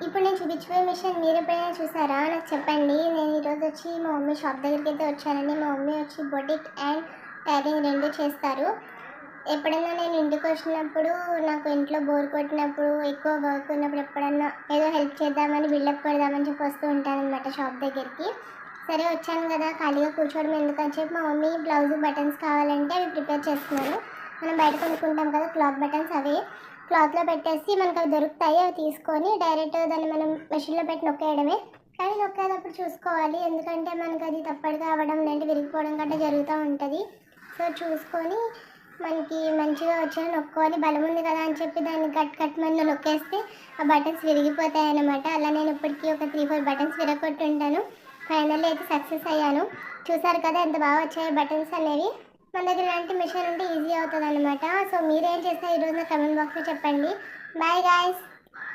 ఇప్పుడు నేను చూపించబోయే మిషన్ మీరు ఎప్పుడైనా చూసారా నాకు చెప్పండి. నేను ఈరోజు వచ్చి మా మమ్మీ షాప్ దగ్గరికి అయితే వచ్చానండి. మా మమ్మీ వచ్చి బొటిక్ అండ్ టైలరింగ్ రెండు చేస్తారు. ఎప్పుడైనా నేను ఇంటికి వచ్చినప్పుడు నాకు ఇంట్లో బోర్ కొట్టినప్పుడు ఎక్కువ వర్క్ ఉన్నప్పుడు ఎప్పుడన్నా ఏదో హెల్ప్ చేద్దామని బిల్డప్ కొడదామని చెప్పి వస్తూ ఉంటానన్నమాట షాప్ దగ్గరికి. సరే వచ్చాను కదా ఖాళీగా కూర్చోవడం ఎందుకని చెప్పి మా మమ్మీ బ్లౌజ్ బటన్స్ కావాలంటే అవి ప్రిపేర్ చేస్తున్నాను. మనం బయట కొనుక్కుంటాం కదా క్లాత్ బటన్స్, అవి క్లాత్లో పెట్టేసి మనకు అవి దొరుకుతాయి. అవి తీసుకొని డైరెక్ట్ దాన్ని మనం మెషిన్లో పెట్టి నొక్కేయడమే. కానీ నొక్కేటప్పుడు చూసుకోవాలి, ఎందుకంటే మనకు అది తప్పడుగా అవ్వడం లేదంటే విరిగిపోవడం గట్రా జరుగుతూ ఉంటుంది. సో చూసుకొని మనకి మంచిగా వచ్చేలా నొక్కోవాలి. బలం ఉంది కదా అని చెప్పి దాన్ని కట్ మంది నొక్కేస్తే ఆ బటన్స్ విరిగిపోతాయి అన్నమాట. అలా నేను ఇప్పటికీ ఒక 3-4 బటన్స్ విరగొట్టుంటాను. ఫైనల్లీ అయితే సక్సెస్ అయ్యాను. చూసారు కదా ఎంత బాగా వచ్చాయి బటన్స్ అనేవి. మన దగ్గర ఇలాంటి మిషన్ ఉంటే ఈజీ అవుతుంది అనమాట. సో మీరేం చేస్తారు ఈరోజు నా కమెంట్ బాక్స్లో చెప్పండి. Bye guys.